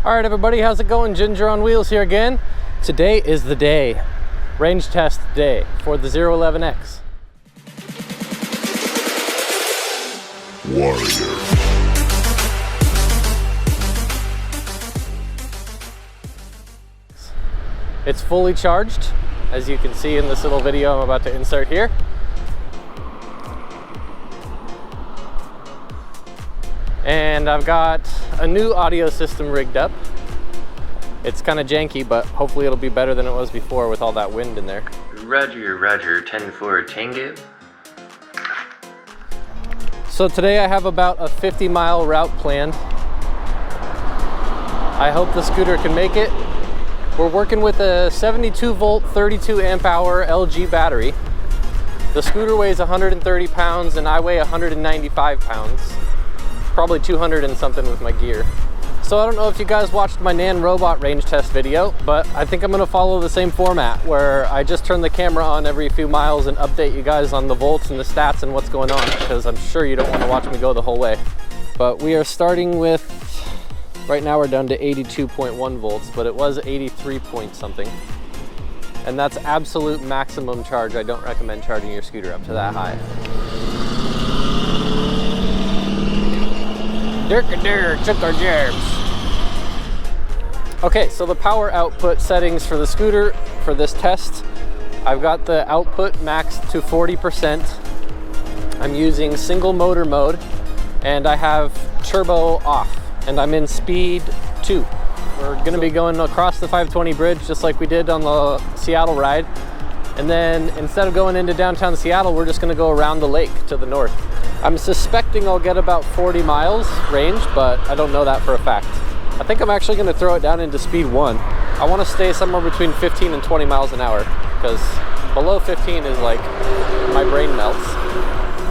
All right, everybody, how's it going? Ginger on Wheels here again. Today is the day, range test day for the 011X. Warrior. It's fully charged, as you can see in this little video I'm about to insert here. And I've got a new audio system rigged up. It's kind of janky, but hopefully it'll be better than it was before with all that wind in there. Roger, Roger, 10-4 Tango. So today I have about a 50-mile route planned. I hope the scooter can make it. We're working with a 72-volt, 32-amp-hour LG battery. The scooter weighs 130 pounds and I weigh 195 pounds. Probably 200 and something with my gear. So I don't know if you guys watched my Nan robot range test video, but I think I'm gonna follow the same format where I just turn the camera on every few miles and update you guys on the volts and the stats and what's going on, because I'm sure you don't want to watch me go the whole way. But we are starting with, right now we're down to 82.1 volts, but it was 83 point something. And that's absolute maximum charge. I don't recommend charging your scooter up to that high. Okay, so the power output settings for the scooter for this test, I've got the output maxed to 40%. I'm using single motor mode and I have turbo off and I'm in speed 2. We're gonna be going across the 520 bridge just like we did on the Seattle ride. And then instead of going into downtown Seattle, we're just gonna go around the lake to the north. I'm suspecting I'll get about 40 miles range, but I don't know that for a fact. I think I'm actually gonna throw it down into speed 1. I wanna stay somewhere between 15 and 20 miles an hour, because below 15 is like, my brain melts.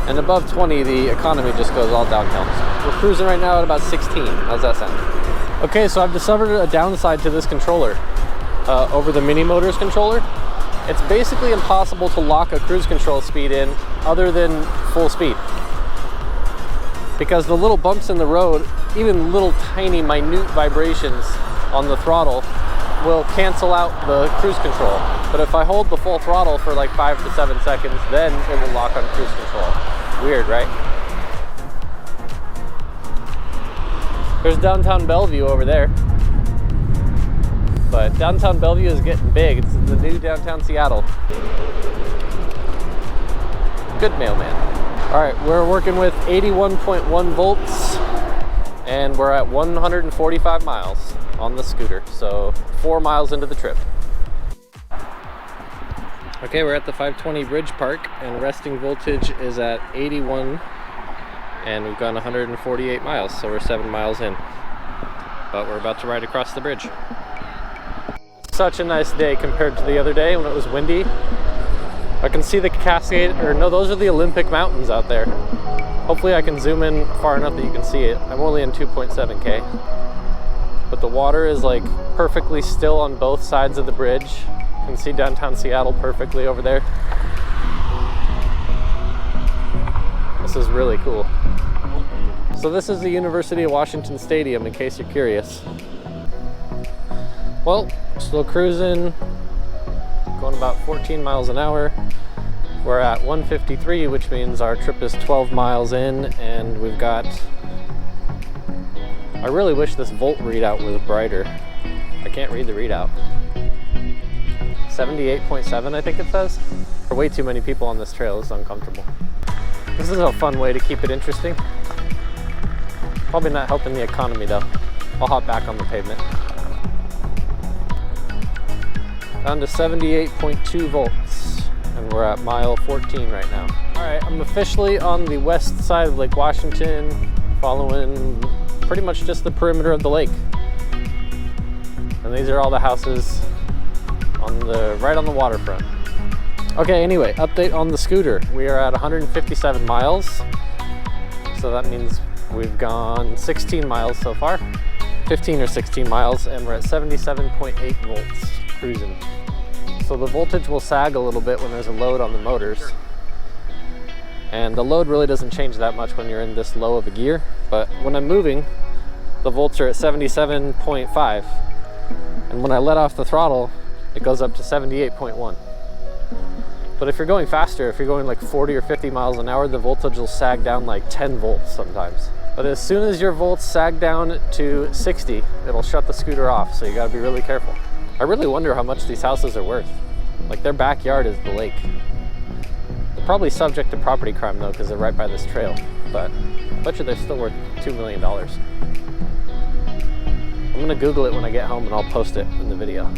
And above 20, the economy just goes all downhill. We're cruising right now at about 16. How's that sound? Okay, so I've discovered a downside to this controller. Over the Mini Motors controller, it's basically impossible to lock a cruise control speed in other than full speed. Because the little bumps in the road, even little tiny minute vibrations on the throttle will cancel out the cruise control. But if I hold the full throttle for like 5 to 7 seconds, then it will lock on cruise control. Weird, right? There's downtown Bellevue over there. But downtown Bellevue is getting big. It's the new downtown Seattle. Good mailman. All right, we're working with 81.1 volts and we're at 145 miles on the scooter. So 4 miles into the trip. Okay, we're at the 520 Bridge Park and resting voltage is at 81 and we've gone 148 miles. So we're 7 miles in, but we're about to ride across the bridge. Such a nice day compared to the other day when it was windy. I can see the Cascade, or no, those are the Olympic Mountains out there. Hopefully I can zoom in far enough that you can see it. I'm only in 2.7K. But the water is like perfectly still on both sides of the bridge. You can see downtown Seattle perfectly over there. This is really cool. So this is the University of Washington Stadium, in case you're curious. Well, still cruising, going about 14 miles an hour. We're at 153, which means our trip is 12 miles in, and we've got, I really wish this volt readout was brighter. I can't read the readout. 78.7, I think it says. There are way too many people on this trail, it's uncomfortable. This is a fun way to keep it interesting. Probably not helping the economy though. I'll hop back on the pavement. Down to 78.2 volts, and we're at mile 14 right now. All right, I'm officially on the west side of Lake Washington, following pretty much just the perimeter of the lake. And these are all the houses on the right on the waterfront. Okay, anyway, update on the scooter. We are at 157 miles, so that means we've gone 16 miles so far, 15 or 16 miles, and we're at 77.8 volts. Cruising. So the voltage will sag a little bit when there's a load on the motors. And the load really doesn't change that much when you're in this low of a gear. But when I'm moving, the volts are at 77.5. And when I let off the throttle, it goes up to 78.1. But if you're going faster, if you're going like 40 or 50 miles an hour, the voltage will sag down like 10 volts sometimes. But as soon as your volts sag down to 60, it'll shut the scooter off, so you gotta be really careful. I really wonder how much these houses are worth. Like, their backyard is the lake. They're probably subject to property crime though, because they're right by this trail. But I bet you they're still worth $2 million. I'm gonna Google it when I get home and I'll post it in the video.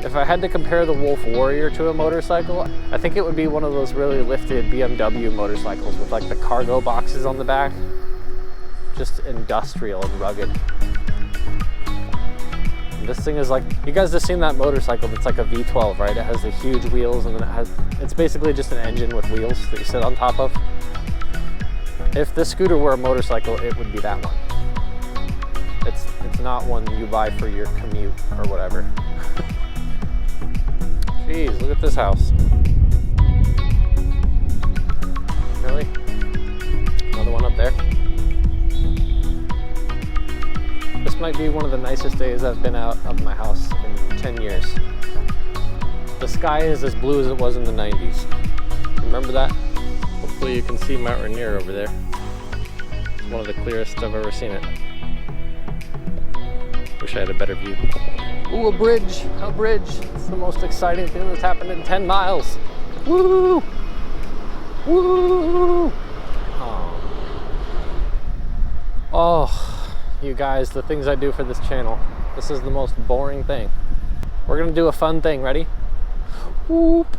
If I had to compare the Wolf Warrior to a motorcycle, I think it would be one of those really lifted BMW motorcycles with like the cargo boxes on the back. Just industrial and rugged. And this thing is like, you guys have seen that motorcycle that's like a V12, right? It has the huge wheels and then it's basically just an engine with wheels that you sit on top of. If this scooter were a motorcycle, it would be that one. It's not one you buy for your commute or whatever. Jeez, look at this house. Really? Another one up there? This might be one of the nicest days I've been out of my house in 10 years. The sky is as blue as it was in the 90s. Remember that? Hopefully you can see Mount Rainier over there. It's one of the clearest I've ever seen it. Wish I had a better view. Ooh, a bridge, a bridge. It's the most exciting thing that's happened in 10 miles. Woo! Woo! Oh, you guys, the things I do for this channel. This is the most boring thing. We're gonna do a fun thing, ready? Whoop.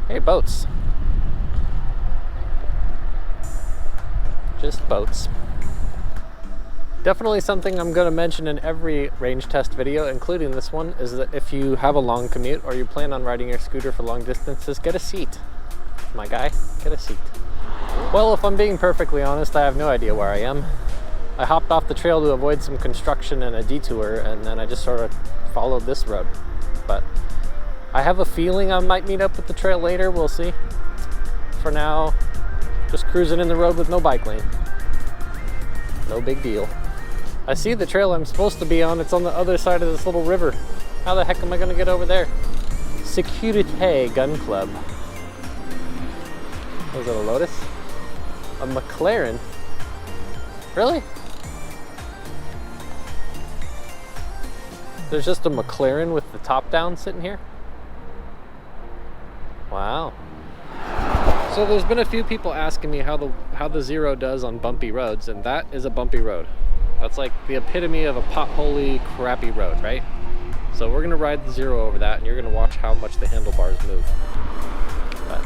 Hey, boats. Just boats. Definitely something I'm going to mention in every range test video, including this one, is that if you have a long commute or you plan on riding your scooter for long distances, get a seat. My guy, get a seat. Well, if I'm being perfectly honest, I have no idea where I am. I hopped off the trail to avoid some construction and a detour, and then I just sort of followed this road. But I have a feeling I might meet up with the trail later, we'll see. For now, just cruising in the road with no bike lane. No big deal. I see the trail I'm supposed to be on. It's on the other side of this little river. How the heck am I going to get over there? 𝐏𝐫𝐈 Gun Club. Was it a Lotus? A McLaren? Really? There's just a McLaren with the top down sitting here? Wow. So there's been a few people asking me how the Zero does on bumpy roads, and that is a bumpy road. That's like the epitome of a potholy, crappy road, right? So we're gonna ride the Zero over that, and you're gonna watch how much the handlebars move. But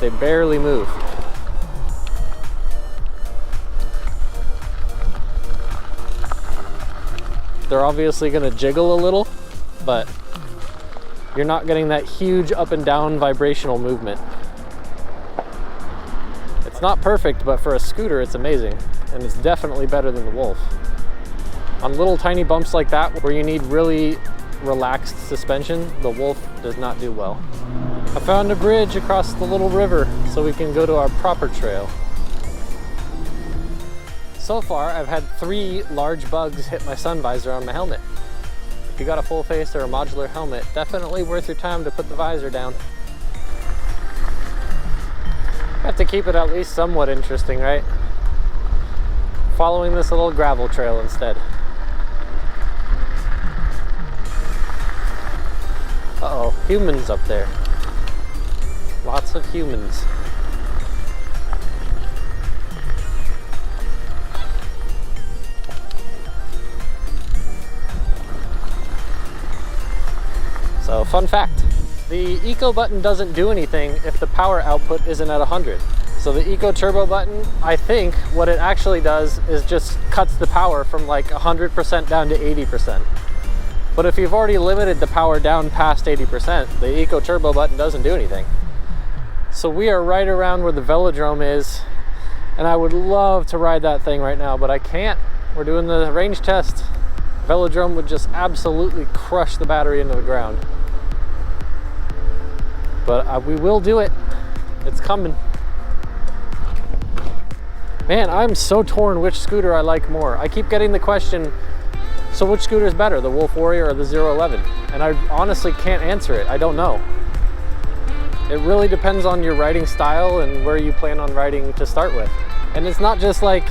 they barely move. They're obviously gonna jiggle a little, but you're not getting that huge up and down vibrational movement. It's not perfect, but for a scooter, it's amazing. And it's definitely better than the Wolf. On little tiny bumps like that, where you need really relaxed suspension, the Wolf does not do well. I found a bridge across the little river, so we can go to our proper trail. So far, I've had 3 large bugs hit my sun visor on my helmet. If you got a full face or a modular helmet, definitely worth your time to put the visor down. Have to keep it at least somewhat interesting, right? Following this little gravel trail instead. Uh-oh, humans up there. Lots of humans. So, fun fact. The eco button doesn't do anything if the power output isn't at 100. So the eco turbo button, I think what it actually does is just cuts the power from like 100% down to 80%. But if you've already limited the power down past 80%, the eco turbo button doesn't do anything. So we are right around where the velodrome is, and I would love to ride that thing right now, but I can't. We're doing the range test. Velodrome would just absolutely crush the battery into the ground. But we will do it. It's coming. Man, I'm so torn which scooter I like more. I keep getting the question, so which scooter is better, the Wolf Warrior or the 011? And I honestly can't answer it. I don't know. It really depends on your riding style and where you plan on riding to start with. And it's not just like,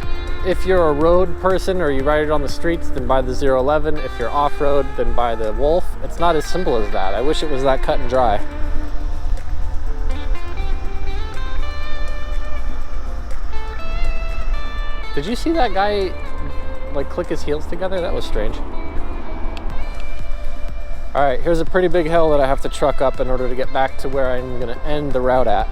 if you're a road person or you ride it on the streets, then buy the 011. If you're off-road, then buy the Wolf. It's not as simple as that. I wish it was that cut and dry. Did you see that guy like click his heels together? That was strange. All right, here's a pretty big hill that I have to truck up in order to get back to where I'm gonna end the route at.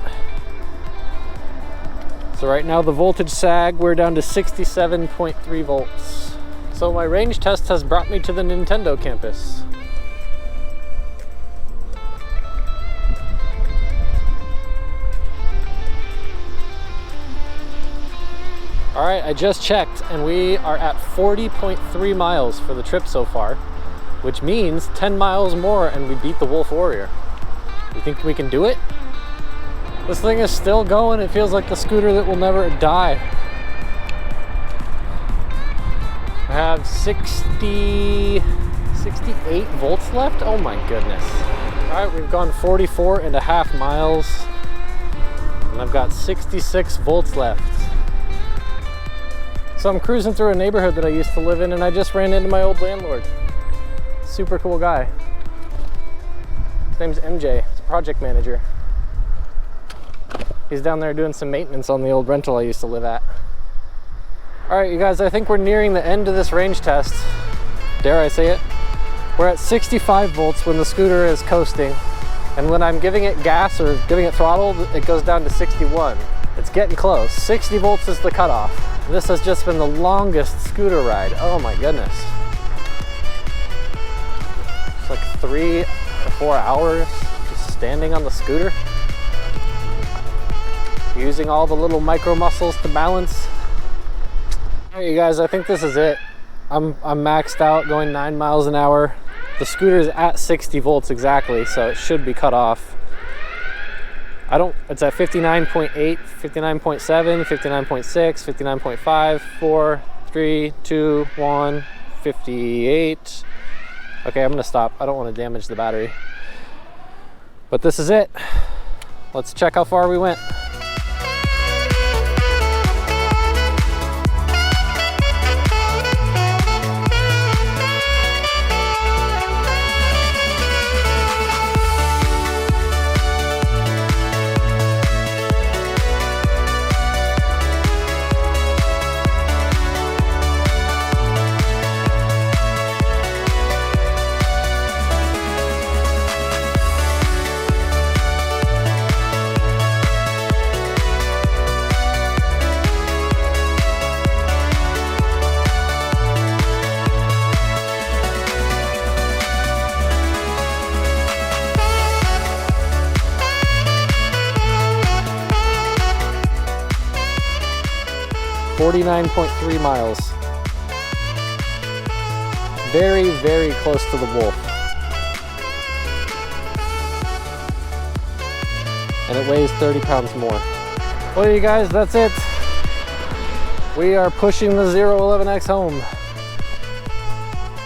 So right now the voltage sag, we're down to 67.3 volts. So my range test has brought me to the Nintendo campus. All right, I just checked and we are at 40.3 miles for the trip so far, which means 10 miles more and we beat the Wolf Warrior. You think we can do it? This thing is still going. It feels like the scooter that will never die. I have 68 volts left. Oh my goodness. All right, we've gone 44.5 miles and I've got 66 volts left. So I'm cruising through a neighborhood that I used to live in and I just ran into my old landlord. Super cool guy. His name's MJ. He's a project manager. He's down there doing some maintenance on the old rental I used to live at. All right, you guys, I think we're nearing the end of this range test. Dare I say it? We're at 65 volts when the scooter is coasting. And when I'm giving it gas or giving it throttle, it goes down to 61. It's getting close. 60 volts is the cutoff. This has just been the longest scooter ride. Oh my goodness. It's like 3 or 4 hours just standing on the scooter. Using all the little micro muscles to balance. All right, you guys, I think this is it. I'm maxed out going 9 miles an hour. The scooter is at 60 volts exactly, so it should be cut off. It's at 59.8, 59.7, 59.6, 59.5, 4, 3, 2, 1, 58. Okay, I'm gonna stop. I don't want to damage the battery. But this is it. Let's check how far we went. .3 miles. Very, very close to the Wolf. And it weighs 30 pounds more. Well, you guys, that's it. We are pushing the 011X home.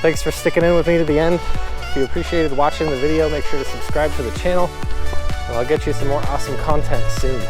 Thanks for sticking in with me to the end. If you appreciated watching the video, make sure to subscribe to the channel. And I'll get you some more awesome content soon.